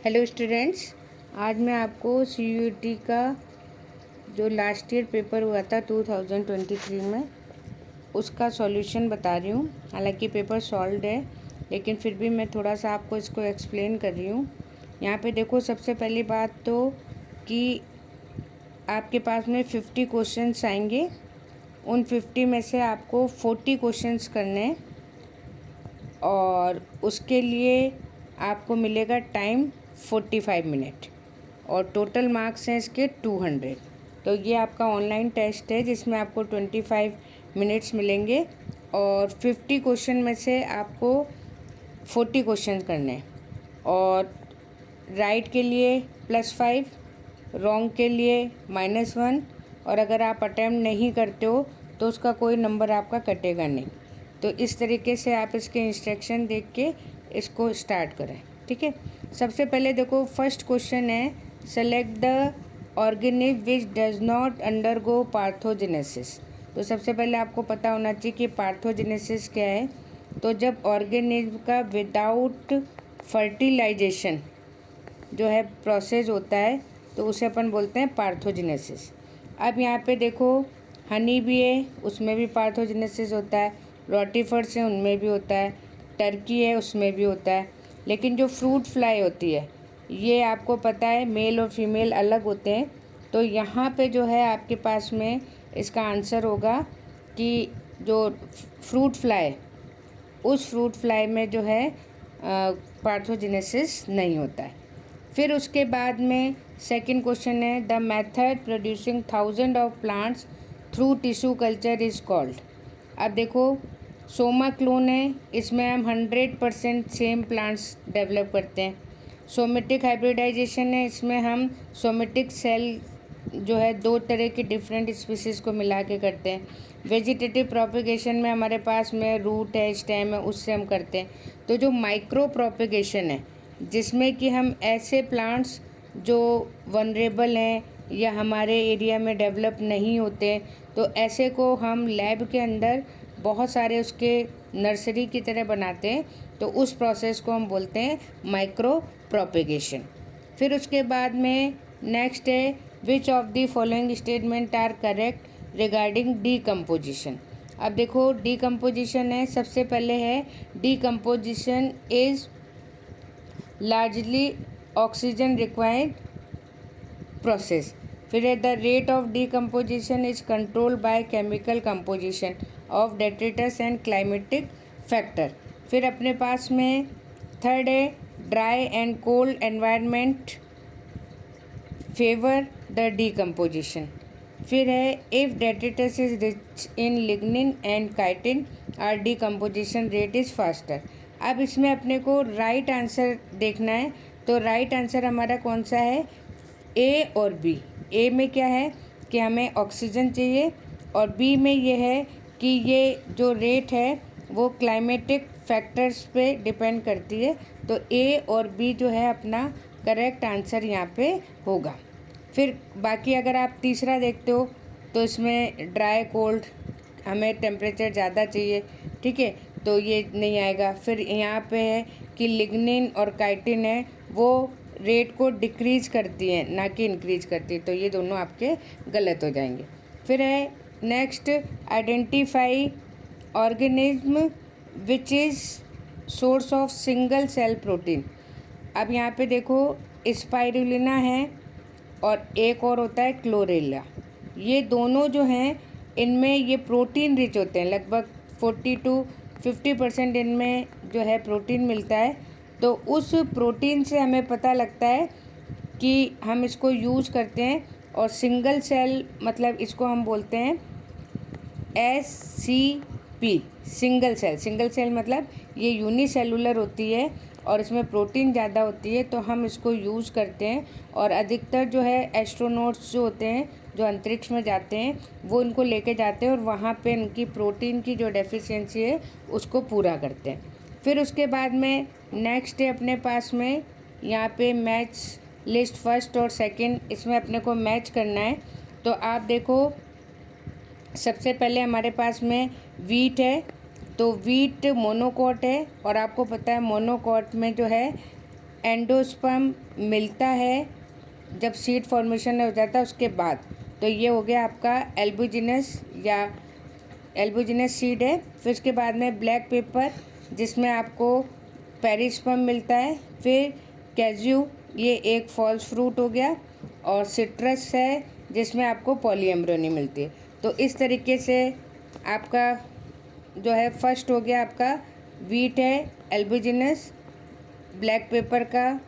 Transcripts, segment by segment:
Hello students, आज मैं आपको CUET का जो लास्ट ईयर पेपर हुआ था 2023 में उसका सॉल्यूशन बता रही हूँ। हालांकि पेपर सॉल्व्ड है, लेकिन फिर भी मैं थोड़ा सा आपको इसको एक्सप्लेन कर रही हूँ। यहाँ पे देखो, सबसे पहली बात तो कि आपके पास में 50 क्वेश्चंस आएंगे। उन 50 में से आपको 40 क्वेश्चंस करने हैं और उसके लिए आपको मिलेगा टाइम 45 मिनट और टोटल मार्क्स हैं इसके 200। तो ये आपका ऑनलाइन टेस्ट है जिसमें आपको 25 मिनट्स मिलेंगे और 50 क्वेश्चन में से आपको 40 क्वेश्चन करने हैं और राइट के लिए +5, रॉन्ग के लिए -1 और अगर आप अटैम्प्ट नहीं करते हो तो उसका कोई नंबर आपका कटेगा नहीं। तो इस तरीके से आप इसके इंस्ट्रक्शन देख के इसको स्टार्ट करें, ठीक है। सबसे पहले देखो, फर्स्ट क्वेश्चन है, select the organism which does not undergo parthenogenesis. तो सबसे पहले आपको पता होना चाहिए कि पार्थोजेनेसिस क्या है। तो जब ऑर्गेनिज्म का विदाउट फर्टिलाइजेशन जो है प्रोसेस होता है तो उसे अपन बोलते हैं पार्थोजेनेसिस। अब यहाँ पे देखो, हनी भी है, उसमें भी पार्थोजेनेसिस होता है, रोटिफर्स हैं उनमें भी होता है, टर्की है उसमें भी होता है। लेकिन जो फ्रूट फ्लाई होती है, ये आपको पता है मेल और फीमेल अलग होते हैं। तो यहाँ पे जो है आपके पास में इसका आंसर होगा कि जो फ्रूट फ्लाई, उस फ्रूट फ्लाई में जो है पार्थोजेनेसिस नहीं होता है। फिर उसके बाद में सेकंड क्वेश्चन है, the method producing 1000 of plants through tissue culture is called. अब देखो, सोमा क्लोन है, इसमें हम 100% सेम प्लांट्स डेवलप करते हैं। सोमेटिक हाइब्रिडाइजेशन है, इसमें हम सोमेटिक सेल जो है 2 तरह की डिफरेंट स्पीसीज़ को मिला के करते हैं। वेजिटेटिव प्रोपेगेशन में हमारे पास में रूट है, स्टेम है, उससे हम करते हैं। तो जो माइक्रो प्रोपेगेशन है, जिसमें कि हम ऐसे प्लांट्स जो वनरेबल हैं या हमारे एरिया में डेवलप नहीं होते, तो ऐसे को हम लैब के अंदर बहुत सारे उसके नर्सरी की तरह बनाते हैं। तो उस प्रोसेस को हम बोलते हैं माइक्रो प्रोपेगेशन। फिर उसके बाद में नेक्स्ट है, which of the following statement are correct regarding decomposition. अब देखो, डीकम्पोजिशन है, सबसे पहले है decomposition is largely oxygen required process. फिर है, the rate of decomposition is control by chemical composition of detritus and climatic factor. फिर अपने पास में थर्ड है, dry and cold environment favour the decomposition. फिर है, if detritus is rich in lignin and chitin are decomposition rate is faster. अब इसमें अपने को राइट आंसर देखना है। तो राइट आंसर हमारा कौन सा है, ए और बी। ए में क्या है कि हमें ऑक्सीजन चाहिए और बी में ये है कि ये जो रेट है वो क्लाइमेटिक फैक्टर्स पे डिपेंड करती है। तो ए और बी जो है अपना करेक्ट आंसर यहाँ पे होगा। फिर बाकी अगर आप तीसरा देखते हो तो इसमें ड्राई कोल्ड, हमें टेम्परेचर ज़्यादा चाहिए, ठीक है, तो ये नहीं आएगा। फिर यहाँ पे है कि लिग्निन और काइटिन है, वो रेट को डिक्रीज करती हैं ना कि इंक्रीज करती है, तो ये दोनों आपके गलत हो जाएंगे। फिर है next, identify organism which is source of single cell protein. अब यहाँ पे देखो, स्पाइरुलिना है और एक और होता है क्लोरेला। ये दोनों जो हैं इनमें ये प्रोटीन रिच होते हैं, लगभग 40 to 50% इनमें जो है प्रोटीन मिलता है। तो उस प्रोटीन से हमें पता लगता है कि हम इसको यूज़ करते हैं। और सिंगल सेल मतलब इसको हम बोलते हैं SCP, single cell. Single cell मतलब ये यूनिसेलुलर होती है और इसमें प्रोटीन ज़्यादा होती है, तो हम इसको यूज़ करते हैं। और अधिकतर जो है एस्ट्रोनॉट्स जो होते हैं, जो अंतरिक्ष में जाते हैं, वो इनको लेके जाते हैं और वहाँ पे इनकी प्रोटीन की जो डेफिशिएंसी है उसको पूरा करते हैं। फिर उसके बाद में नेक्स्ट है अपने पास में यहाँ पे मैच लिस्ट फर्स्ट और सेकंड, इसमें अपने को मैच करना है। तो आप देखो, सबसे पहले हमारे पास में वीट है, तो वीट मोनोकॉट है और आपको पता है मोनोकॉट में जो है एंडोस्पर्म मिलता है जब सीड फॉर्मेशन हो जाता है उसके बाद। तो ये हो गया आपका एल्बुजिनस सीड है। फिर उसके बाद में ब्लैक पेपर जिसमें आपको पेरिस्पर्म मिलता है। फिर कैज्यू, ये एक फॉल्स फ्रूट हो गया। और सिट्रस है जिसमें आपको पॉलीएम्ब्रोनी मिलती है। तो इस तरीके से आपका जो है फर्स्ट हो गया आपका वीट है एल्बुजिनस, ब्लैक पेपर का,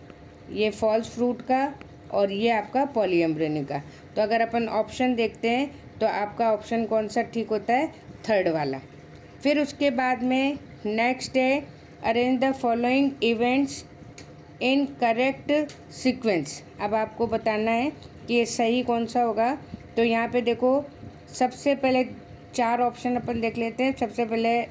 ये फॉल्स फ्रूट का, और ये आपका पॉलीएम्ब्रोनी का। तो अगर अपन ऑप्शन देखते हैं तो आपका ऑप्शन कौन सा ठीक होता है? थर्ड वाला। फिर उसके बाद में नेक्स्ट है arrange the following events in correct sequence. अब आपको बताना है कि ये सही कौन सा होगा। तो यहाँ पे देखो, सबसे पहले 4 ऑप्शन अपन देख लेते हैं। सबसे पहले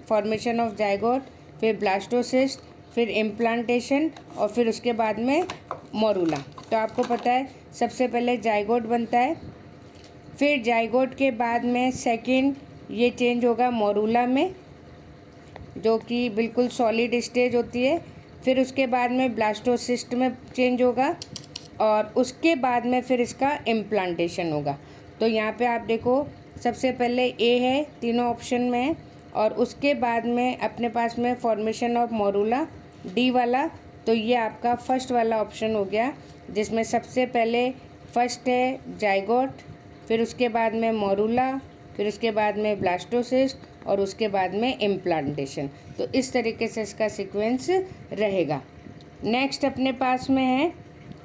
फॉर्मेशन ऑफ जाइगोट, फिर ब्लास्टोसिस्ट, फिर इम्प्लांटेशन, और फिर उसके बाद में मोरूला। तो आपको पता है सबसे पहले जाइगोट बनता है, फिर जाइगोट के बाद में सेकंड ये चेंज होगा मोरूला में, जो कि बिल्कुल सॉलिड स्टेज होती है। फिर उसके बाद में ब्लास्टोसिस्ट में चेंज होगा, और उसके बाद में फिर इसका इम्प्लांटेशन होगा। तो यहाँ पे आप देखो, सबसे पहले ए है तीनों ऑप्शन में, और उसके बाद में अपने पास में फॉर्मेशन ऑफ मोरूला डी वाला। तो ये आपका फर्स्ट वाला ऑप्शन हो गया, जिसमें सबसे पहले फर्स्ट है जाइगोट, फिर उसके बाद में मोरूला, फिर उसके बाद में ब्लास्टोसिस्ट, और उसके बाद में इम्प्लांटेशन। तो इस तरीके से इसका सीक्वेंस रहेगा। नेक्स्ट अपने पास में है,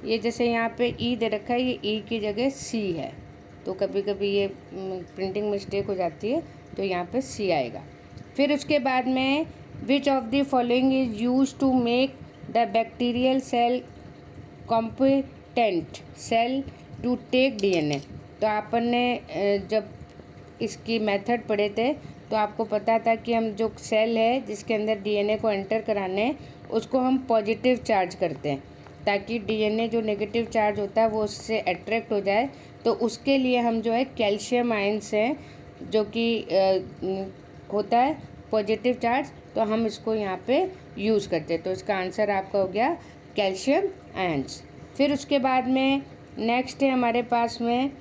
ये जैसे यहाँ पे ई दे रखा है, ये ई की जगह सी है, तो कभी कभी ये प्रिंटिंग मिस्टेक हो जाती है, तो यहाँ पे सी आएगा। फिर उसके बाद में which of the following is use to make the bacterial cell competent cell to take DNA. तो आपन ने जब इसकी मेथड पढ़े थे तो आपको पता था कि हम जो सेल है जिसके अंदर डीएनए को एंटर कराने उसको हम पॉजिटिव चार्ज करते हैं, ताकि डीएनए जो नेगेटिव चार्ज होता है वो उससे अट्रैक्ट हो जाए। तो उसके लिए हम जो है कैल्शियम आयंस हैं, जो कि होता है पॉजिटिव चार्ज, तो हम इसको यहाँ पे यूज़ करते हैं। तो इसका आंसर आपका हो गया कैल्शियम आयंस। फिर उसके बाद में नेक्स्ट है हमारे पास में,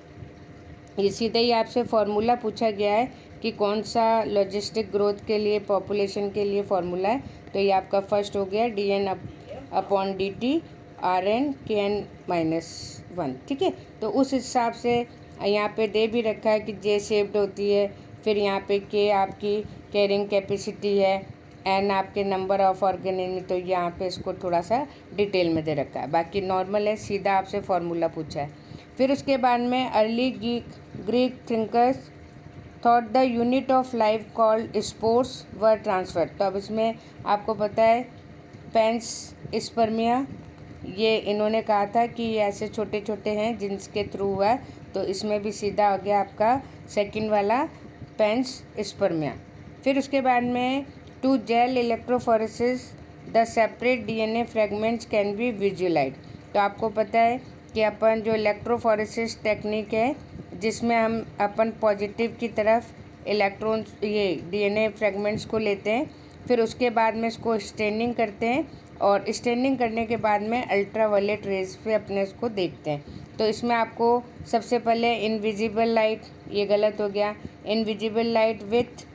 ये सीधे ही आपसे फार्मूला पूछा गया है कि कौन सा लॉजिस्टिक ग्रोथ के लिए, पॉपुलेशन के लिए फार्मूला है। तो ये आपका फर्स्ट हो गया dn/dt Rn(kn-1). ठीक है, तो उस हिसाब से यहाँ पे दे भी रखा है कि जे शेप्ड होती है, फिर यहाँ पे के आपकी कैरिंग कैपेसिटी है, एन आपके नंबर ऑफ ऑर्गेनिज्म। तो यहाँ पे इसको थोड़ा सा डिटेल में दे रखा है, बाकी नॉर्मल है, सीधा आपसे फार्मूला पूछा है। फिर उसके बाद में early Greek thinkers thought the unit of life called spores were transfer. तो अब इसमें आपको पता है पेंस स्पर्मिया, ये इन्होंने कहा था कि ये ऐसे छोटे छोटे हैं जिनके थ्रू हुआ है। तो इसमें भी सीधा हो गया आपका सेकंड वाला पेंस स्पर्मिया। फिर उसके बाद में to gel electrophoresis the separate DNA fragments can be visualise. तो आपको पता है कि अपन जो इलेक्ट्रोफोरेसिस टेक्निक है जिसमें हम अपन पॉजिटिव की तरफ इलेक्ट्रॉन्स, ये डीएनए फ्रेगमेंट्स को लेते हैं, फिर उसके बाद में इसको स्टेनिंग करते हैं, और स्टेनिंग करने के बाद में अल्ट्रावायलेट रेज पे अपने इसको देखते हैं। तो इसमें आपको सबसे पहले इनविजिबल लाइट, ये गलत हो गया, इनविजिबल लाइट विथ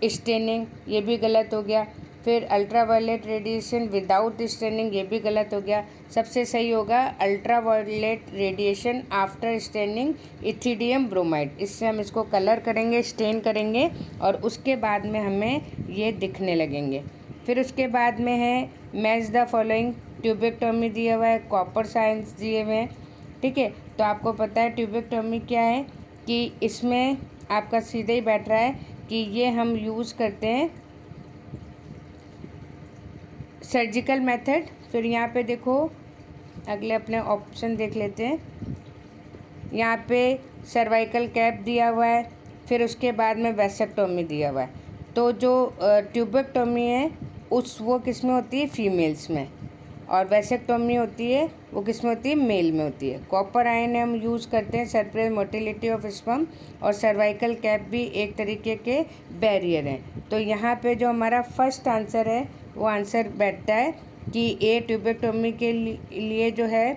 स्टेनिंग, ये भी गलत हो गया, फिर अल्ट्रावायलेट रेडिएशन विदाउट स्टेनिंग, ये भी गलत हो गया। सबसे सही होगा ultraviolet radiation after staining ethidium bromide. इससे हम इसको कलर करेंगे, स्टेन करेंगे, और उसके बाद में हमें ये दिखने लगेंगे। फिर उसके बाद में है मैच द फॉलोइंग, ट्यूबेक्टोमी दिया हुआ है, कॉपर साइंस दिए हुए हैं। ठीक है, तो आपको पता है ट्यूबेक्टोमी क्या है, कि इसमें आपका सीधे ही बैठ रहा है कि ये हम यूज़ करते हैं सर्जिकल मेथड। फिर यहाँ पे देखो, अगले अपने ऑप्शन देख लेते हैं। यहाँ पे सर्वाइकल कैप दिया हुआ है, फिर उसके बाद में वैसेक्टोमी दिया हुआ है। तो जो ट्यूबेक्टोमी है वो किस में होती है? फीमेल्स में, और वैसेक्टोमी होती है वो किस में होती है? मेल में होती है। कॉपर आयन हम यूज़ करते हैं सरप्रेस मोटिलिटी ऑफ स्पर्म, और सर्वाइकल कैप भी एक तरीके के बैरियर हैं। तो यहाँ पे जो हमारा फर्स्ट आंसर है वो आंसर बैठता है कि ए ट्यूबेक्टोमी के लिए जो है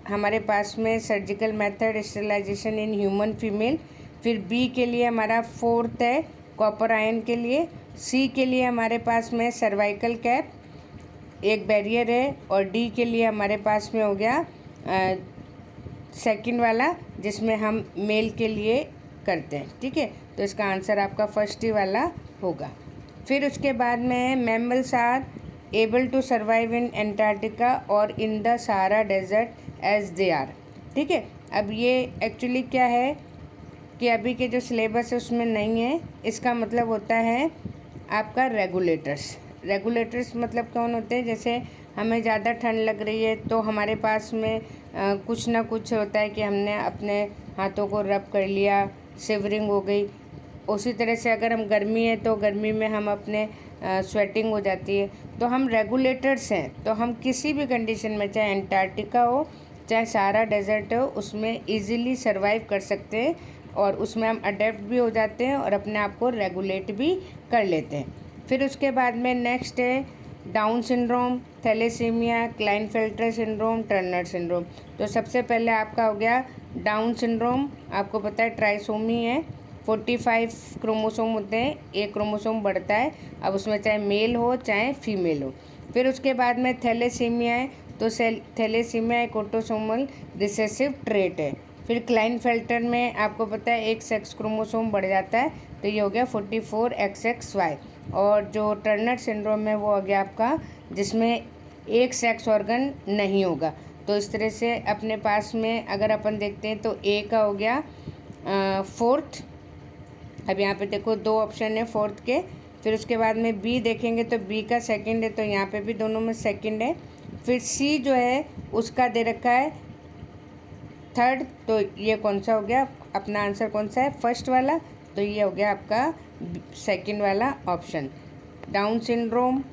हमारे पास में surgical method sterilisation in human female. फिर बी के लिए हमारा 4th है कॉपर आयन के लिए। सी के लिए हमारे पास में सर्वाइकल कैप एक बैरियर है। और डी के लिए हमारे पास में हो गया सेकंड वाला, जिसमें हम मेल के लिए करते हैं। ठीक है, तो इसका आंसर आपका फर्स्ट ही वाला होगा। फिर उसके बाद में mammals are able to survive in Antarctica और in the Sahara desert as they are. ठीक है, अब ये एक्चुअली क्या है कि अभी के जो सिलेबस है उसमें नहीं है। इसका मतलब होता है आपका रेगुलेटर्स मतलब कौन होते हैं? जैसे हमें ज़्यादा ठंड लग रही है तो हमारे पास में कुछ ना कुछ होता है कि हमने अपने हाथों को रब कर लिया, शिवरिंग हो गई। उसी तरह से अगर हम गर्मी है तो गर्मी में हम अपने स्वेटिंग हो जाती है। तो हम रेगुलेटर्स हैं, तो हम किसी भी कंडीशन में, चाहे एंटार्क्टिका हो चाहे सहारा डेजर्ट हो, उसमें इजीली सर्वाइव कर सकते हैं और उसमें हम अडेप्ट भी हो जाते हैं और अपने आप को रेगुलेट भी कर लेते हैं। फिर उसके बाद में नेक्स्ट है Down syndrome, thalassaemia, Klinefelter syndrome, Turner syndrome. तो सबसे पहले आपका हो गया डाउन सिंड्रोम। आपको पता है ट्राइसोमी है, 45 क्रोमोसोम होते हैं, एक क्रोमोसोम बढ़ता है, अब उसमें चाहे मेल हो चाहे फीमेल हो। फिर उसके बाद में थैलेसीमिया है, तो थैलेसीमिया एक ऑटोसोमल रिसेसिव ट्रेट है। फिर क्लाइनफेल्टर में आपको पता है एक सेक्स क्रोमोसोम बढ़ जाता है, तो ये हो गया 44 XXY। और जो टर्नर सिंड्रोम है वो हो गया आपका जिसमें एक सेक्स ऑर्गन नहीं होगा। तो इस तरह से अपने पास में अगर अपन देखते हैं तो ए का हो गया 4th। अब यहाँ पे देखो 2 ऑप्शन है 4th के। फिर उसके बाद में बी देखेंगे तो बी का 2nd है, तो यहाँ पे भी दोनों में 2nd है। फिर सी जो है उसका दे रखा है 3rd, तो ये कौन सा हो गया? अपना आंसर कौन सा है? फर्स्ट वाला, तो ये हो गया आपका 2nd वाला ऑप्शन डाउन सिंड्रोम।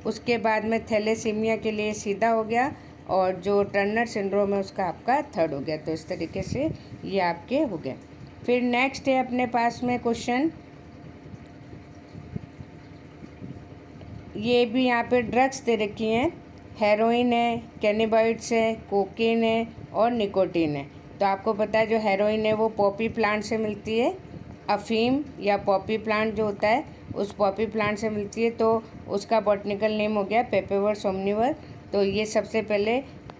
उसके बाद में थैलेसीमिया के लिए सीधा हो गया और जो टर्नर सिंड्रोम है उसका आपका 3rd हो गया। तो इस तरीके से ये आपके हो गए। फिर नेक्स्ट है अपने पास में क्वेश्चन, ये भी यहाँ पे ड्रग्स दे रखी हैं, हेरोइन है, कैनिबाइड्स है, कोकेन है और निकोटीन है। तो आपको पता है जो हेरोइन है वो पॉपी प्लांट से मिलती है, अफीम या पॉपी प्लांट जो होता है उस पॉपी प्लांट से मिलती है, तो उसका बॉटनिकल नेम हो गया पेपेवर सोमनिवर। तो ये सबसे पहले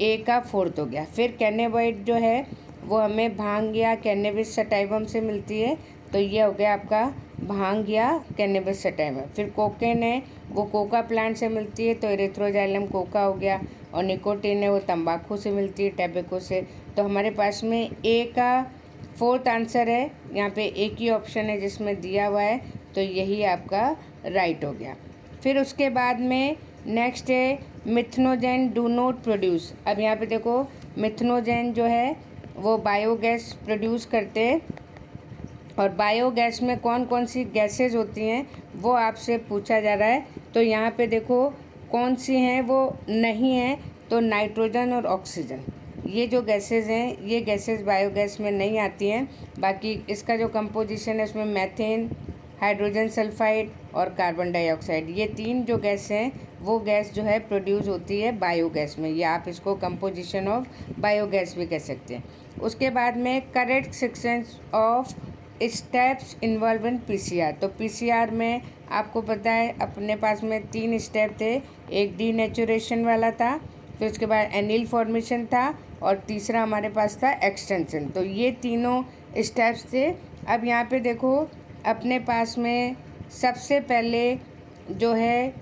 ए का 4th हो गया। फिर कैनिबाइड जो है वो हमें भांग या कैनबिस सटाइवम से मिलती है, तो ये हो गया आपका भांग या कैनबिस सटाइवम। फिर कोकेन है वो कोका प्लांट से मिलती है, तो एरिथ्रोजाइलम कोका हो गया। और निकोटीन है वो तंबाकू से मिलती है, टैबेको से। तो हमारे पास में ए का 4th आंसर है, यहाँ पे एक ही ऑप्शन है जिसमें दिया हुआ है, तो यही आपका राइट हो गया। फिर उसके बाद में नेक्स्ट है मिथनोजेन डू नॉट प्रोड्यूस। अब यहाँ पे देखो मिथनोजेन जो है वो बायोगैस प्रोड्यूस करते हैं, और बायोगैस में कौन कौन सी गैसेज होती हैं वो आपसे पूछा जा रहा है। तो यहाँ पे देखो कौन सी हैं वो नहीं है, तो नाइट्रोजन और ऑक्सीजन, ये जो गैसेज हैं ये गैसेज बायोगैस में नहीं आती हैं। बाकी इसका जो कंपोजिशन है उसमें मैथेन, हाइड्रोजन सल्फाइड और कार्बन डाइऑक्साइड, ये 3 जो गैस हैं वो गैस जो है प्रोड्यूस होती है बायोगैस में, या आप इसको कंपोजिशन ऑफ बायोगैस भी कह सकते हैं। उसके बाद में correct sequence of steps involve in PCR. तो पीसीआर में आपको पता है अपने पास में 3 स्टेप थे, एक डीनेचुरेशन वाला था, फिर उसके बाद एनिल फॉर्मेशन था और तीसरा हमारे पास था एक्सटेंशन। तो ये तीनों स्टेप्स थे। अब यहाँ पे देखो अपने पास में सबसे पहले जो है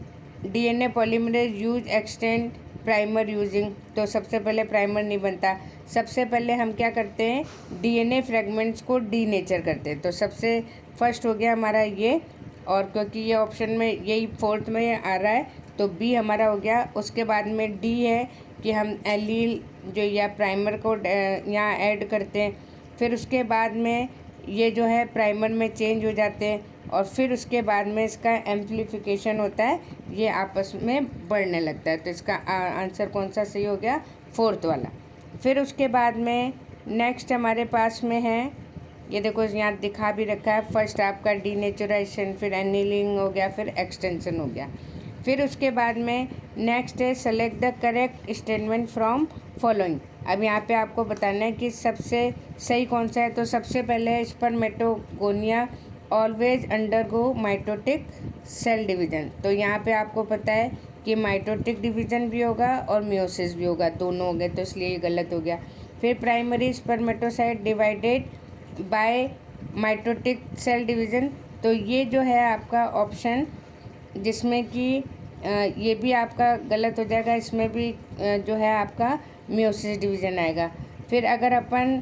DNA polymerase use extend primer using. तो सबसे पहले प्राइमर नहीं बनता, सबसे पहले हम क्या करते हैं डीएनए फ्रेगमेंट्स को डीनेचर करते हैं। तो सबसे फर्स्ट हो गया हमारा ये, और क्योंकि ये ऑप्शन में यही 4th में आ रहा है तो बी हमारा हो गया। उसके बाद में डी है कि हम एलील जो या प्राइमर को यहाँ ऐड करते हैं, फिर उसके बाद में ये जो है प्राइमर में चेंज हो जाते हैं और फिर उसके बाद में इसका एम्प्लीफिकेशन होता है, ये आपस में बढ़ने लगता है। तो इसका आंसर कौन सा सही हो गया? 4th वाला। फिर उसके बाद में नेक्स्ट हमारे पास में है, ये देखो यहाँ दिखा भी रखा है, फर्स्ट आपका डीनेचुरेशन, फिर एनीलिंग हो गया, फिर एक्सटेंशन हो गया। फिर उसके बाद में नेक्स्ट है select the correct statement from following. अब यहाँ पे आपको बताना है कि सबसे सही कौन सा है। तो सबसे पहले है spermatogonia always undergo mitotic cell division. तो यहाँ पे आपको पता है कि माइटोटिक डिवीजन भी होगा और मियोसिस भी होगा, दोनों हो गए, तो इसलिए ये गलत हो गया। फिर primary spermatocyte divided by mitotic cell division. तो ये जो है आपका ऑप्शन, जिसमें कि ये भी आपका गलत हो जाएगा, इसमें भी जो है आपका मियोसिस डिवीज़न आएगा। फिर अगर अपन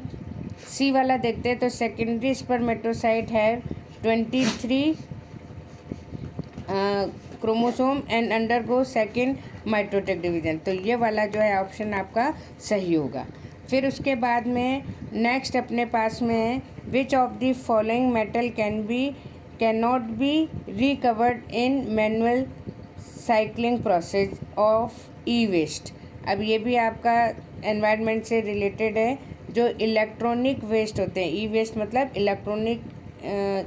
सी वाला देखते हैं तो सेकेंडरी स्पर्मेटोसाइट है 23 chromosome and undergo second mitotic division. तो ये वाला जो है ऑप्शन आपका सही होगा। फिर उसके बाद में नेक्स्ट अपने पास में है which of the following metal can not be recovered in manual cycling process of E waste. अब ये भी आपका एनवायरनमेंट से रिलेटेड है। जो इलेक्ट्रॉनिक वेस्ट होते हैं, ई वेस्ट मतलब इलेक्ट्रॉनिक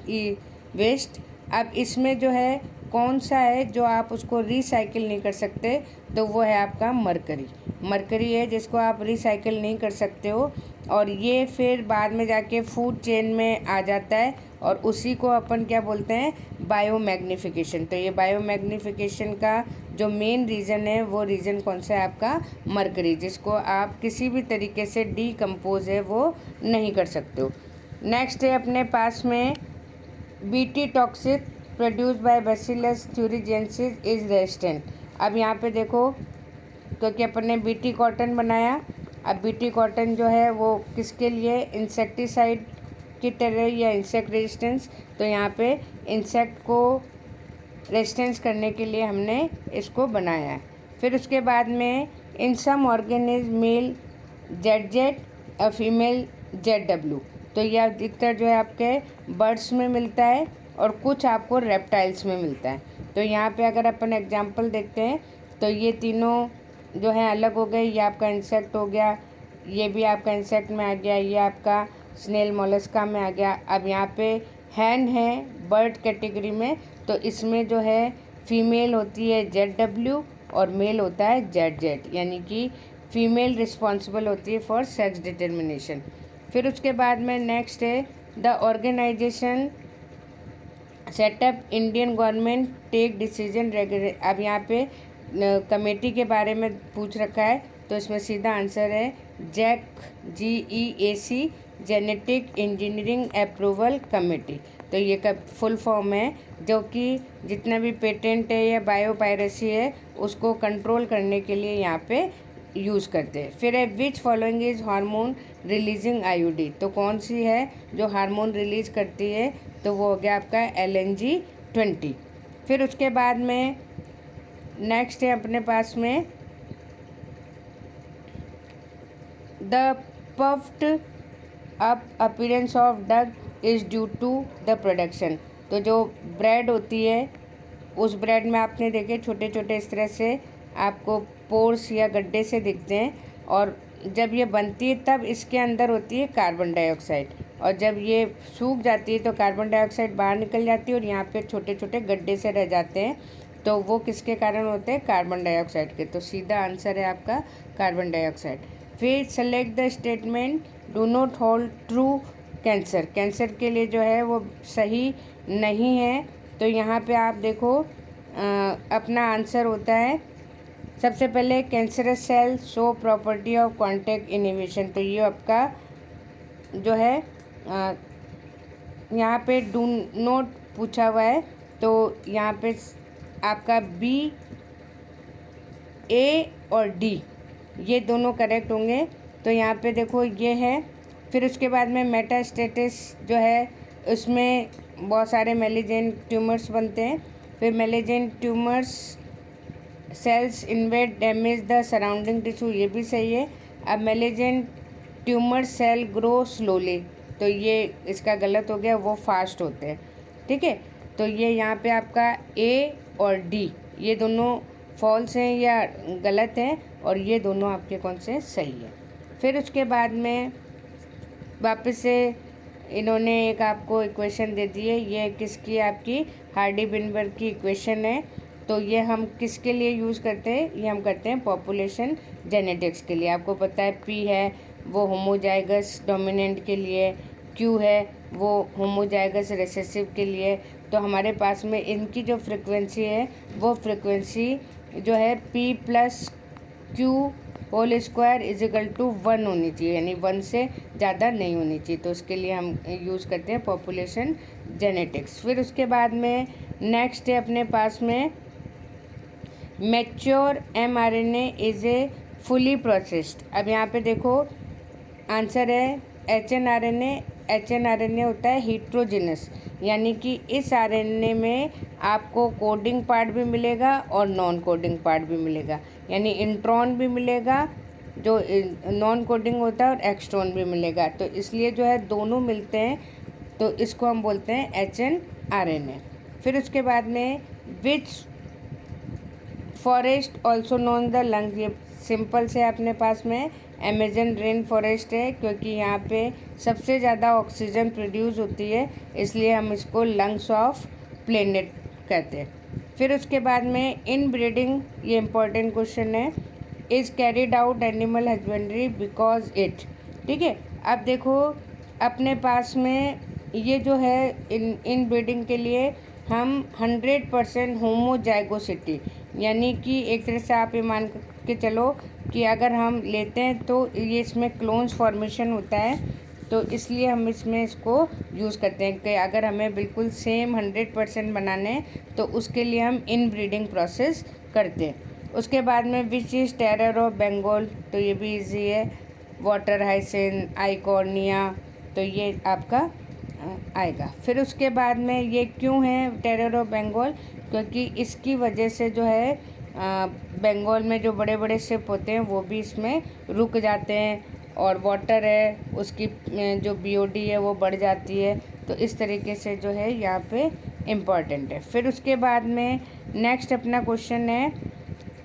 ई वेस्ट, अब इसमें जो है कौन सा है जो आप उसको रिसाइकिल नहीं कर सकते, तो वो है आपका मरकरी है जिसको आप रिसाइकिल नहीं कर सकते हो, और ये फिर बाद में जाके फूड चेन में आ जाता है और उसी को अपन क्या बोलते हैं, बायोमैग्निफिकेशन। तो ये बायोमैग्निफिकेशन का जो मेन रीज़न है वो रीज़न कौन सा है आपका मरकरी, जिसको आप किसी भी तरीके से डीकम्पोज है वो नहीं कर सकते हो। नेक्स्ट है अपने पास में BT toxic produce by bacillus thuringiensis is resistant. अब यहाँ पे देखो, क्योंकि अपन ने बीटी कॉटन बनाया, अब बीटी कॉटन जो है वो किसके लिए, इंसेक्टिसाइड की तरह या इंसेक्ट रेजिस्टेंस। तो यहाँ पे इंसेक्ट को रेजिस्टेंस करने के लिए हमने इसको बनाया है। फिर उसके बाद में इन सम ऑर्गेनिज्म मेल जेड और फीमेल जेड। तो ये अधिकतर जो है आपके बर्ड्स में मिलता है और कुछ आपको रेप्टाइल्स में मिलता है। तो यहाँ पे अगर अपन एग्जांपल देखते हैं तो ये तीनों जो है अलग हो गए, ये आपका इंसेक्ट हो गया, ये भी आपका इंसेक्ट में आ गया, ये आपका स्नेल मोलस्का में आ गया। अब यहाँ पे हैन है बर्ड कैटेगरी में, तो इसमें जो है फीमेल होती है जेड और मेल होता है जेड, यानी कि फीमेल रिस्पॉन्सिबल होती है फॉर सेक्स डिटर्मिनेशन। फिर उसके बाद में नेक्स्ट है the organisation setup Indian government take decision regular. अब यहाँ पे कमेटी के बारे में पूछ रखा है, तो इसमें सीधा आंसर है JEAC genetic engineering approval committee. तो ये का फुल फॉर्म है, जो कि जितना भी पेटेंट है या बायोपायरेसी है उसको कंट्रोल करने के लिए यहाँ पे यूज़ करते हैं। फिर है which following is hormone releasing IUD। तो कौन सी है जो हार्मोन रिलीज करती है, तो वो हो गया आपका LNG-20। फिर उसके बाद में नेक्स्ट है अपने पास में the puffed up appearance of duck is due to the production. तो जो ब्रेड होती है उस ब्रेड में आपने देखे छोटे छोटे इस तरह से आपको पोर्स या गड्ढे से दिखते हैं, और जब ये बनती है तब इसके अंदर होती है कार्बन डाइऑक्साइड, और जब ये सूख जाती है तो कार्बन डाइऑक्साइड बाहर निकल जाती है और यहाँ पे छोटे छोटे गड्ढे से रह जाते हैं। तो वो किसके कारण होते हैं, कार्बन डाइऑक्साइड के। तो सीधा आंसर है आपका कार्बन डाइऑक्साइड। फिर select the statement do not hold true cancer. Cancer के लिए जो है वो सही नहीं है। तो यहाँ पे आप देखो अपना आंसर होता है सबसे पहले cancerous cell show property of contact inhibition. तो ये आपका जो है यहाँ पे डू नॉट पूछा हुआ है, तो यहाँ पे आपका B, A और D ये दोनों करेक्ट होंगे। तो यहाँ पे देखो ये है। फिर उसके बाद में मेटास्टेसिस जो है उसमें बहुत सारे मैलिजेंट ट्यूमर्स बनते हैं। फिर malignant tumours cells invade damage the surrounding tissue, ये भी सही है। अब malignant tumour cell grow slowly, तो ये इसका गलत हो गया, वो फास्ट होते हैं। ठीक है, तो ये यहाँ पे आपका A और D ये दोनों फॉल्स हैं या गलत हैं, और ये दोनों आपके कौन से सही है। फिर उसके बाद में वापस से इन्होंने एक आपको इक्वेशन दे दी है, ये किसकी आपकी हार्डी बिनबर्ग की इक्वेशन है। तो ये हम किसके लिए यूज़ करते हैं, ये हम करते हैं पॉपुलेशन जेनेटिक्स के लिए। आपको पता है P है वो होमोजाइगस डोमिनेंट के लिए, Q है वो होमोजाइगस रिसेसिव के लिए। तो हमारे पास में इनकी जो फ्रिक्वेंसी है वो फ्रिक्वेंसी जो है P+Q whole square is equal to 1 होनी चाहिए, यानी 1 से ज़्यादा नहीं होनी चाहिए। तो उसके लिए हम यूज़ करते हैं पॉपुलेशन जेनेटिक्स। फिर उसके बाद में नेक्स्ट है अपने पास में mature mRNA is a fully processed. अब यहाँ पे देखो आंसर है HNRNA। HNRNA होता है हीट्रोजिनस, यानी कि इस RNA में आपको कोडिंग पार्ट भी मिलेगा और नॉन कोडिंग पार्ट भी मिलेगा, यानी इंट्रॉन भी मिलेगा जो नॉन कोडिंग होता है और एक्सट्रॉन भी मिलेगा। तो इसलिए जो है दोनों मिलते हैं, तो इसको हम बोलते हैं HNRNA। फिर उसके बाद में विच forest also known the lung, ये सिंपल से अपने पास में अमेजन रेन फॉरेस्ट है, क्योंकि यहाँ पे सबसे ज़्यादा ऑक्सीजन प्रोड्यूस होती है, इसलिए हम इसको लंग्स ऑफ प्लेनेट कहते हैं। फिर उसके बाद में इन ब्रीडिंग, ये इम्पोर्टेंट क्वेश्चन है, is carried out animal husbandry because it. ठीक है, अब देखो अपने पास में ये जो है इन ब्रीडिंग के लिए हम 100% होमोजाइगोसिटी, यानी कि एक तरह से आप ये मान के चलो कि अगर हम लेते हैं तो ये इसमें क्लोन्स फॉर्मेशन होता है, तो इसलिए हम इसमें इसको यूज़ करते हैं कि अगर हमें बिल्कुल सेम 100% बनाने हैं तो उसके लिए हम इन ब्रीडिंग प्रोसेस करते हैं। उसके बाद में which is terror of Bengal, तो ये भी इजी है, वाटर हाइसिन, आइकॉर्निया, तो ये आपका आएगा। फिर उसके बाद में ये क्यों है टेरर ऑफ बंगाल, क्योंकि इसकी वजह से जो है बंगाल में जो बड़े बड़े शिप होते हैं वो भी इसमें रुक जाते हैं, और वाटर है उसकी जो BOD है वो बढ़ जाती है। तो इस तरीके से जो है यहाँ पे इम्पॉर्टेंट है। फिर उसके बाद में नेक्स्ट अपना क्वेश्चन है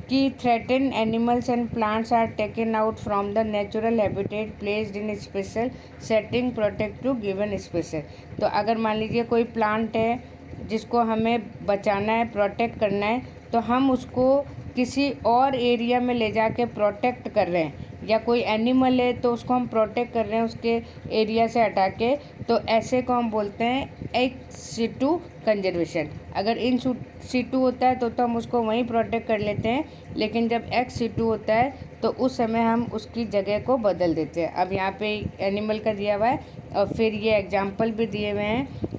कि threaten animals and plants are taken out from the natural habitat placed in special setting protect to given special. तो अगर मान लीजिए कोई प्लांट है जिसको हमें बचाना है, प्रोटेक्ट करना है, तो हम उसको किसी और एरिया में ले जाके प्रोटेक्ट कर रहे हैं, या कोई एनिमल है तो उसको हम प्रोटेक्ट कर रहे हैं उसके एरिया से हटा के, तो ऐसे को हम बोलते हैं एक्स सिटू कंजर्वेशन। अगर इन सिटू होता है तो हम उसको वहीं प्रोटेक्ट कर लेते हैं, लेकिन जब एक्स सिटू होता है तो उस समय हम उसकी जगह को बदल देते हैं। अब यहाँ पे एनिमल का दिया हुआ है और फिर ये एग्जाम्पल भी दिए हुए हैं।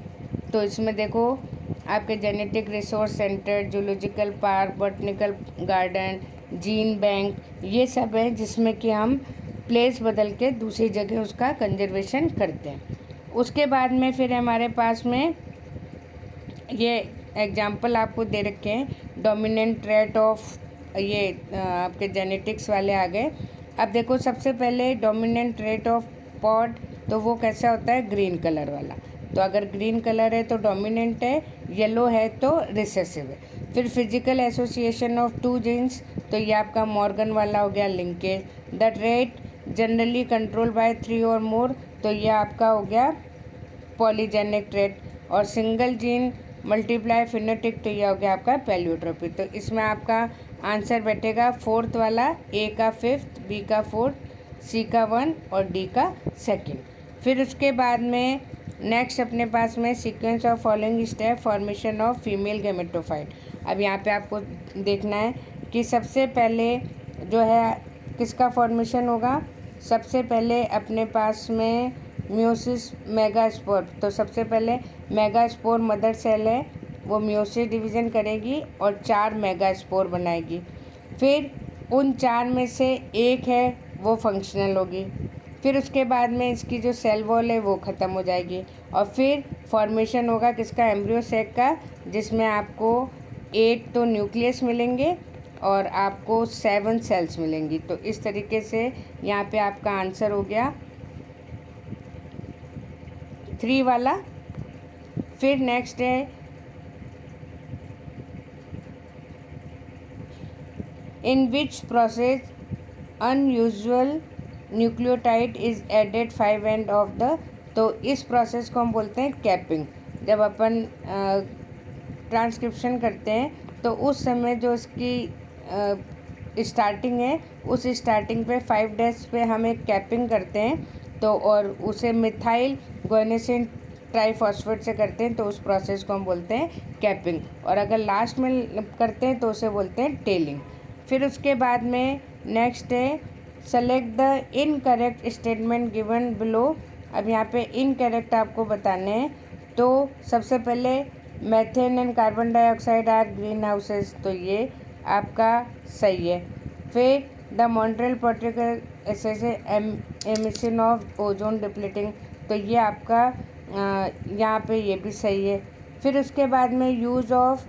तो इसमें देखो आपके genetic resource centre, zoological park, botanical garden, gene bank, ये सब है जिसमें कि हम प्लेस बदल के दूसरी जगह उसका कंजर्वेशन करते हैं। उसके बाद में फिर हमारे पास में ये एग्जाम्पल आपको दे रखे हैं, डोमिनेंट ट्रेट ऑफ, ये आपके जेनेटिक्स वाले आ गए। अब देखो सबसे पहले डोमिनेंट ट्रेट ऑफ पॉड, तो वो कैसा होता है, ग्रीन कलर वाला। तो अगर ग्रीन कलर है तो डोमिनेंट है, येलो है तो रिसेसिव है। फिर physical association of two genes, तो ये आपका मॉर्गन वाला हो गया linkage. The trait generally control by 3 और मोर, तो ये आपका हो गया पॉलीजेनिक ट्रेट। और सिंगल जीन मल्टीप्लाई फिनोटिक, तो ये हो गया आपका पैलियोट्रोपी। तो इसमें आपका आंसर बैठेगा 4th वाला, A का 5th, B का 4th, C का 1 और D का 2nd। फिर उसके बाद में नेक्स्ट अपने पास में sequence of following step formation of female gametophyte. अब यहाँ पे आपको देखना है कि सबसे पहले जो है किसका फॉर्मेशन होगा। सबसे पहले अपने पास में म्योसिस मेगास्पोर, तो सबसे पहले मेगास्पोर मदर सेल है, वो म्योसिस डिवीज़न करेगी और 4 मेगास्पोर बनाएगी। फिर उन 4 में से एक है वो फंक्शनल होगी। फिर उसके बाद में इसकी जो सेल वॉल है वो ख़त्म हो जाएगी, और फिर फॉर्मेशन होगा किसका, एम्ब्रियो सेक का, जिसमें आपको 8 तो न्यूक्लियस मिलेंगे और आपको 7 सेल्स मिलेंगी। तो इस तरीके से यहाँ पे आपका आंसर हो गया 3 वाला। फिर नेक्स्ट है in which process unusual nucleotide is added 5 end of the, तो इस प्रोसेस को हम बोलते हैं कैपिंग। जब अपन ट्रांसक्रिप्शन करते हैं तो उस समय जो इसकी स्टार्टिंग है, उस स्टार्टिंग पे 5 डेज पे हम एक कैपिंग करते हैं, तो और उसे मिथाइल गुआनिसिन ट्राइफॉस्फेट से करते हैं, तो उस प्रोसेस को हम बोलते हैं कैपिंग। और अगर लास्ट में करते हैं तो उसे बोलते हैं टेलिंग। फिर उसके बाद में नेक्स्ट है select the incorrect statement given below. अब यहाँ पे इनकरेक्ट आपको बताने हैं। तो सबसे पहले methane and carbon dioxide are greenhouses, तो ये आपका सही है। फिर द मॉन्ट्रियल प्रोटोकॉल ऐसे एमिशन ऑफ ओजोन डिप्लीटिंग, तो ये आपका यहाँ पे ये भी सही है। फिर उसके बाद में यूज़ ऑफ,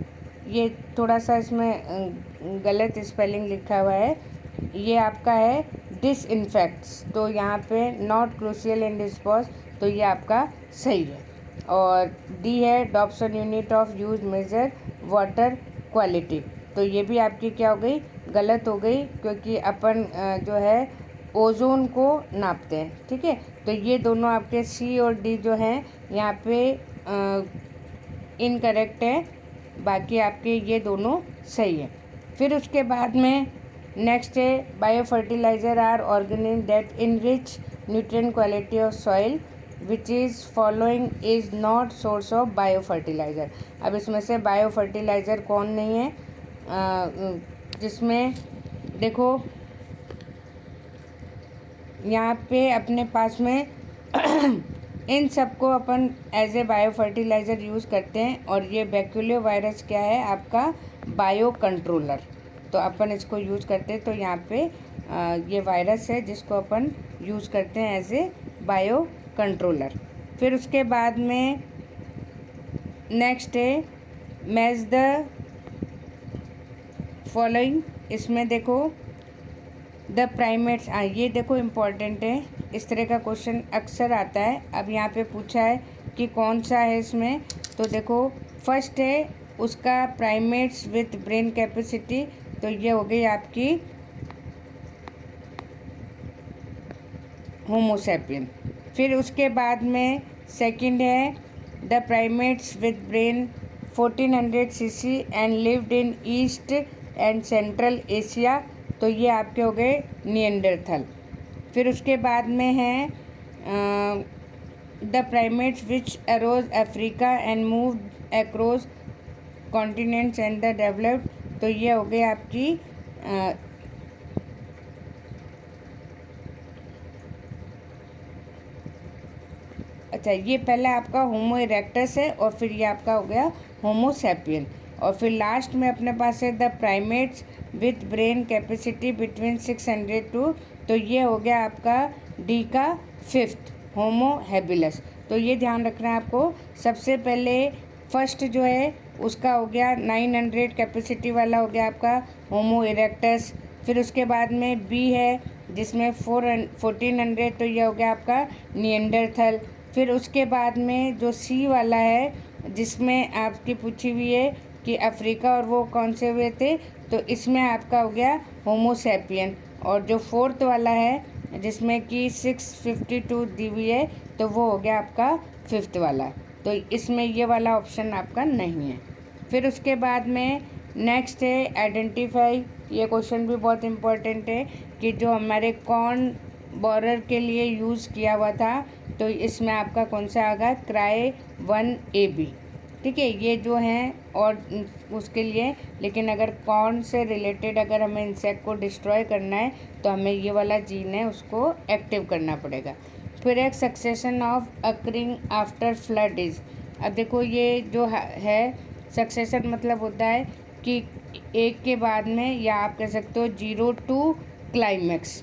ये थोड़ा सा इसमें गलत स्पेलिंग लिखा हुआ है, ये आपका है डिसइंफेक्ट्स, तो यहाँ पे नॉट क्रूशियल इन डिस्पोज, तो ये आपका सही है। और डी है Dobson unit of use major water quality, तो ये भी आपकी क्या हो गई, गलत हो गई, क्योंकि अपन जो है ओजोन को नापते हैं। ठीक है, तो ये दोनों आपके सी और डी जो हैं यहाँ पे इनकरेक्ट है, बाकी आपके ये दोनों सही है। फिर उसके बाद में नेक्स्ट है bio fertiliser are organic that enrich nutrient quality of soil which is following is not source of bio fertiliser. अब इसमें से बायो फर्टिलाइज़र कौन नहीं है, जिसमें देखो यहाँ पे अपने पास में इन सबको अपन as a bio fertiliser use करते हैं। और ये बैक्यूलियो वायरस क्या है, आपका बायो कंट्रोलर, तो अपन इसको यूज़ करते हैं। तो यहाँ पे ये वायरस है जिसको अपन यूज़ करते हैं एज ए बायो कंट्रोलर। फिर उसके बाद में नेक्स्ट है मैच द फॉलोइंग, इसमें देखो द प्राइमेट्स, ये देखो इम्पॉर्टेंट है, इस तरह का क्वेश्चन अक्सर आता है। अब यहाँ पे पूछा है कि कौन सा है इसमें, तो देखो फर्स्ट है उसका प्राइमेट्स विथ ब्रेन कैपेसिटी, तो ये हो गई आपकी होमो सैपियन। फिर उसके बाद में सेकंड है the primates with brain 1400 CC and lived in east and central Asia, तो ये आपके हो गए निएंडरथल। फिर उसके बाद में है the primates which arose Africa and move across continents and the developed, तो ये हो गई आपकी अच्छा, ये पहला आपका होमो इरेक्टस है और फिर ये आपका हो गया होमो सैपियन। और फिर लास्ट में अपने पास है the primates with brain capacity between 600 two, तो ये हो गया आपका डी का फिफ्थ होमो हैबिलस। तो ये ध्यान रखना है आपको। सबसे पहले फर्स्ट जो है उसका हो गया 900 कैपेसिटी वाला हो गया आपका होमो इरेक्टस। फिर उसके बाद में बी है जिसमें 1400, तो ये हो गया आपका निएंडरथल। फिर उसके बाद में जो सी वाला है जिसमें आपकी पूछी हुई है कि अफ्रीका और वो कौन से हुए थे, तो इसमें आपका हो गया होमो सैपियन। और जो फोर्थ वाला है जिसमें कि 652 दी हुई है, तो वो हो गया आपका फिफ्थ वाला, तो इसमें ये वाला ऑप्शन आपका नहीं है। फिर उसके बाद में नेक्स्ट है आइडेंटिफाई, ये क्वेश्चन भी बहुत इम्पोर्टेंट है कि जो हमारे कॉर्न बोरर के लिए यूज़ किया हुआ था, तो इसमें आपका कौन सा आएगा, क्राई 1AB। ठीक है, ये जो हैं और उसके लिए, लेकिन अगर कॉर्न से रिलेटेड अगर हमें इंसेक्ट को डिस्ट्रॉय करना है तो हमें ये वाला जीन है उसको एक्टिव करना पड़ेगा। फिर एक succession of occurring after flood is, अब देखो ये जो है सक्सेशन मतलब होता है कि एक के बाद में, या आप कह सकते हो 0 टू क्लाइमैक्स।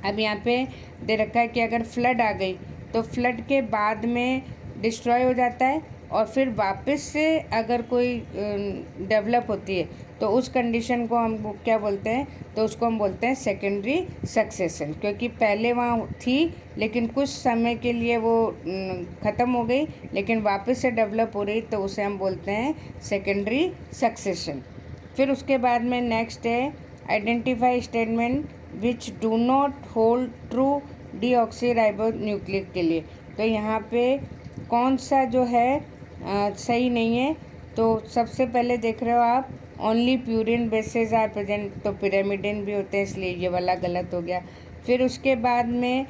अब यहाँ पे दे रखा है कि अगर फ्लड आ गई तो फ्लड के बाद में डिस्ट्रॉय हो जाता है, और फिर वापस से अगर कोई डेवलप होती है तो उस कंडीशन को हम क्या बोलते हैं, तो उसको हम बोलते हैं सेकेंडरी सक्सेशन, क्योंकि पहले वहाँ थी लेकिन कुछ समय के लिए वो ख़त्म हो गई लेकिन वापस से डेवलप हो रही, तो उसे हम बोलते हैं सेकेंडरी सक्सेशन। फिर उसके बाद में नेक्स्ट है identify statement which do not hold true deoxyribonucleic के लिए, तो यहाँ पे कौन सा जो है सही नहीं है। तो सबसे पहले देख रहे हो आप only purine bases are present, तो पिरामिडिन भी होते हैं, इसलिए ये वाला गलत हो गया। फिर उसके बाद में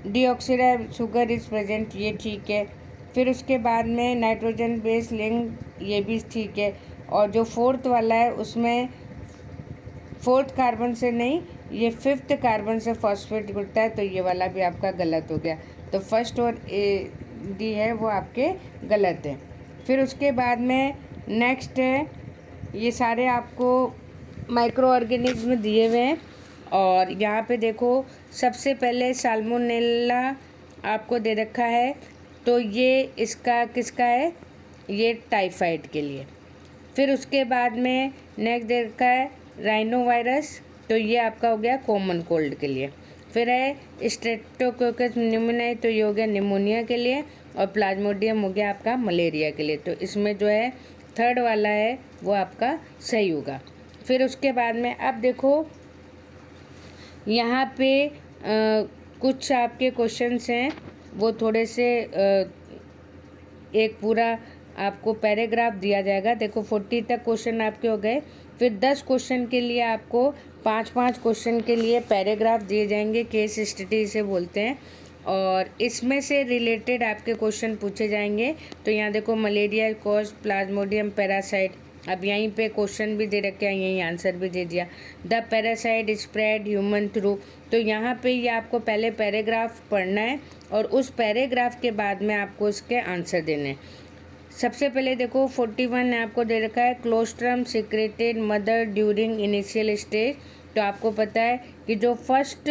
डीऑक्सीराइब शुगर इज़ प्रेजेंट, ये ठीक है। फिर उसके बाद में नाइट्रोजन बेस लिंक, ये भी ठीक है। और जो फोर्थ वाला है उसमें फोर्थ कार्बन से नहीं, ये फिफ्थ कार्बन से फॉस्फेट जुड़ता है, तो ये वाला भी आपका गलत हो गया। तो फर्स्ट और डी है वो आपके गलत है। फिर उसके बाद में नेक्स्ट है, ये सारे आपको माइक्रो ऑर्गेनिज्म दिए हुए हैं। और यहाँ पे देखो सबसे पहले साल्मोनेला आपको दे रखा है, तो ये इसका किसका है, ये टाइफाइड के लिए। फिर उसके बाद में नेक्स्ट दे रखा है राइनो वायरस, तो ये आपका हो गया कॉमन कोल्ड के लिए। फिर है स्ट्रेप्टोकोकस न्यूमोनियाई, तो ये हो गया निमोनिया के लिए। और प्लाज्मोडियम हो गया आपका मलेरिया के लिए। तो इसमें जो है थर्ड वाला है वो आपका सही होगा। फिर उसके बाद में अब देखो यहाँ पे कुछ आपके क्वेश्चंस हैं, वो थोड़े से एक पूरा आपको पैराग्राफ दिया जाएगा। देखो 40 तक क्वेश्चन आपके हो गए। फिर 10 क्वेश्चन के लिए आपको 5-5 क्वेश्चन के लिए पैराग्राफ दिए जाएंगे, केस स्टडी से बोलते हैं। और इसमें से रिलेटेड आपके क्वेश्चन पूछे जाएंगे। तो यहाँ देखो मलेरिया कॉज प्लाज्मोडियम पैरासाइट, अब यहीं पे क्वेश्चन भी दे रखे हैं, यहीं आंसर भी दे दिया। The parasite spread human through, तो यहाँ पे ये आपको पहले पैराग्राफ पढ़ना है और उस पैराग्राफ के बाद में आपको इसके आंसर देने हैं। सबसे पहले देखो 41 आपको दे रखा है colostrum secreted mother during initial stage. तो आपको पता है कि जो फर्स्ट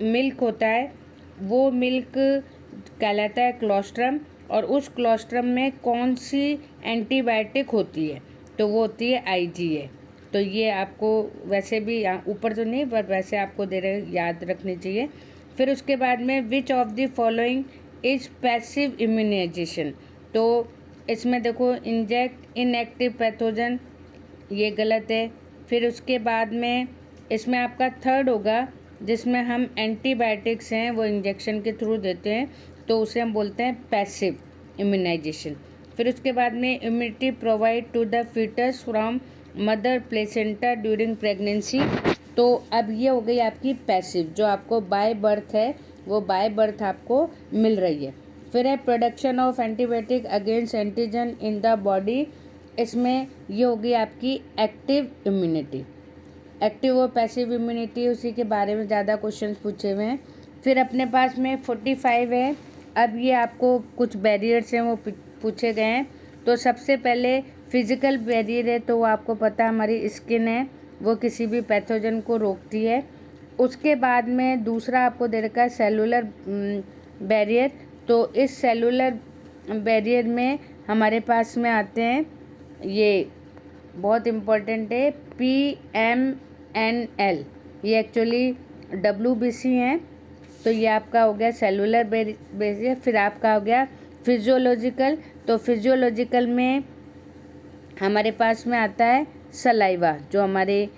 मिल्क होता है वो मिल्क कहलाता है क्लोस्ट्रम, और उस क्लोस्ट्रम में कौन सी एंटीबायोटिक होती है, तो वो होती है IgA। तो ये आपको वैसे भी ऊपर तो नहीं पर वैसे आपको दे रहे याद रखनी चाहिए। फिर उसके बाद में which of the following is passive immunization, तो इसमें देखो इंजेक्ट इनएक्टिव पैथोजन, ये गलत है। फिर उसके बाद में इसमें आपका थर्ड होगा जिसमें हम एंटीबायोटिक्स हैं वो इंजेक्शन के थ्रू देते हैं, तो उसे हम बोलते हैं पैसिव इम्यूनाइजेशन। फिर उसके बाद में immunity provide to the foetus from mother placenta during pregnancy, तो अब ये हो गई आपकी पैसिव, जो आपको बाय बर्थ है वो बाय बर्थ आपको मिल रही है। फिर है production of antibiotic against antigen in the body, इसमें ये होगी आपकी एक्टिव इम्यूनिटी। एक्टिव और पैसिव इम्यूनिटी उसी के बारे में ज़्यादा क्वेश्चंस पूछे हुए हैं। फिर अपने पास में 45 है, अब ये आपको कुछ बैरियर्स हैं वो पूछे गए हैं। तो सबसे पहले फिजिकल बैरियर है, तो वो आपको पता है हमारी स्किन है, वो किसी भी पैथोजन को रोकती है। उसके बाद में दूसरा आपको दे रखा है सेलुलर बैरियर, तो इस सेलुलर बैरियर में हमारे पास में आते हैं, ये बहुत इम्पोर्टेंट है, PMNL, ये एक्चुअली WBC हैं। तो ये आपका हो गया सेलुलर बैरियर। फिर आपका हो गया फिजियोलॉजिकल, तो फिजियोलॉजिकल में हमारे पास में आता है सलाइवा, जो हमारे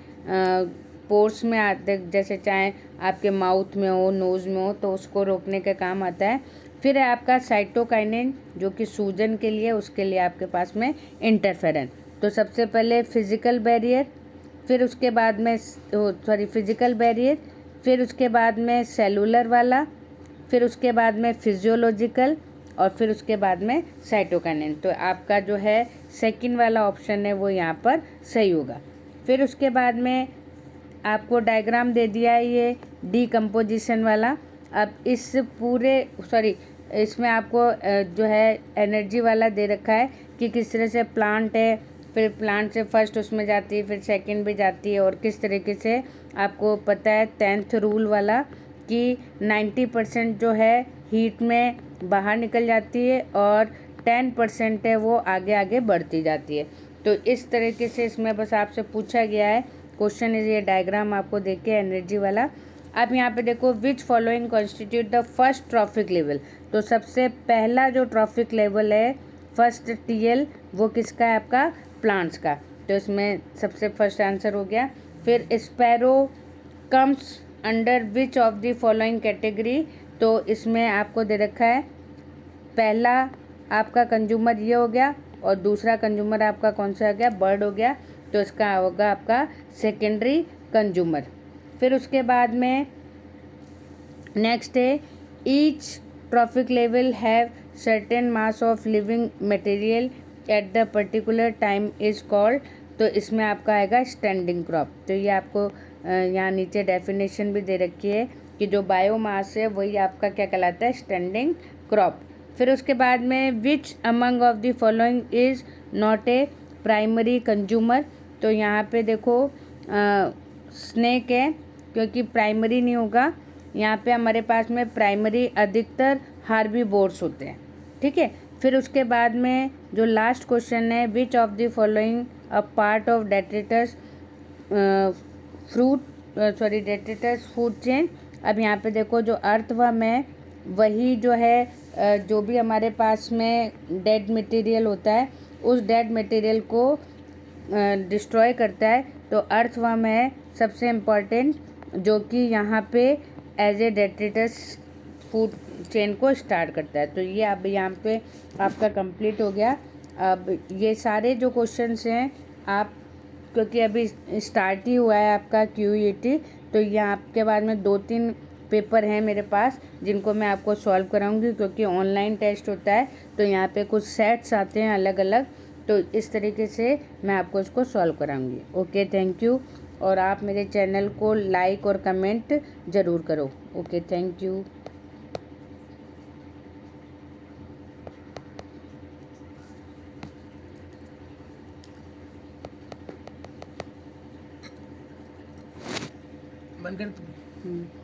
पोर्स में आते, जैसे चाहे आपके माउथ में हो, नोज़ में हो, तो उसको रोकने का काम आता है। फिर है आपका साइटोकाइनिन, जो कि सूजन के लिए, उसके लिए आपके पास में इंटरफेरन। तो सबसे पहले फिजिकल बैरियर, फिर उसके बाद में फिजिकल बैरियर, फिर उसके बाद में सेलुलर वाला, फिर उसके बाद में फिजियोलॉजिकल, और फिर उसके बाद में साइटोकाइनिन। तो आपका जो है सेकंड वाला ऑप्शन है वो यहाँ पर सही होगा। फिर उसके बाद में आपको डायग्राम दे दिया है ये डीकम्पोजिशन वाला। अब इस पूरे इसमें आपको जो है एनर्जी वाला दे रखा है कि किस तरह से प्लांट है, फिर प्लांट से फर्स्ट उसमें जाती है, फिर सेकंड भी जाती है, और किस तरीके से आपको पता है 10th रूल वाला कि 90% जो है हीट में बाहर निकल जाती है और 10% है वो आगे आगे बढ़ती जाती है। तो इस तरीके से इसमें बस आपसे पूछा गया है क्वेश्चन, ये डायग्राम आपको देखे एनर्जी वाला। अब यहाँ पे देखो which following constitute the first trophic level, तो सबसे पहला जो ट्रॉफिक लेवल है फर्स्ट TL, वो किसका है, आपका प्लांट्स का। तो इसमें सबसे फर्स्ट आंसर हो गया। फिर sparrow comes under which of the following category, तो इसमें आपको दे रखा है पहला आपका कंज्यूमर ये हो गया, और दूसरा कंज्यूमर आपका कौन सा हो गया, बर्ड हो गया। तो इसका होगा आपका सेकेंडरी कंज्यूमर। फिर उसके बाद में नेक्स्ट है each trophic level have certain mass of living material at the particular time is called. तो इसमें आपका आएगा स्टैंडिंग क्रॉप। तो ये आपको यहाँ नीचे डेफिनेशन भी दे रखी है कि जो बायोमास है वही आपका क्या कहलाता है, स्टैंडिंग क्रॉप। फिर उसके बाद में which among of the following is not a primary consumer. तो यहाँ पे देखो स्नेक है, क्योंकि प्राइमरी नहीं होगा। यहाँ पे हमारे पास में प्राइमरी अधिकतर हार्बीवोर्स होते हैं, ठीक है। फिर उसके बाद में जो लास्ट क्वेश्चन है, which of the following a part of detritus detritus food chain. अब यहाँ पे देखो जो अर्थवर्म है वही जो है जो भी हमारे पास में डेड मटेरियल होता है उस डेड मटेरियल को डिस्ट्रॉय करता है। तो अर्थवर्म है सबसे इम्पॉर्टेंट, जो कि यहाँ पे as a detritus food chain को स्टार्ट करता है। तो ये अब यहाँ पे आपका कंप्लीट हो गया। अब ये सारे जो क्वेश्चंस हैं आप, क्योंकि अभी स्टार्ट ही हुआ है आपका QET, तो ये आपके बाद में 2-3 पेपर हैं मेरे पास जिनको मैं आपको सॉल्व कराऊंगी, क्योंकि ऑनलाइन टेस्ट होता है। तो यहाँ पे कुछ सेट्स आते हैं अलग अलग, तो इस तरीके से मैं आपको इसको सॉल्व कराऊंगी। Okay, thank you. और आप मेरे चैनल को लाइक और कमेंट ज़रूर करो। Okay, thank you. बंद कर।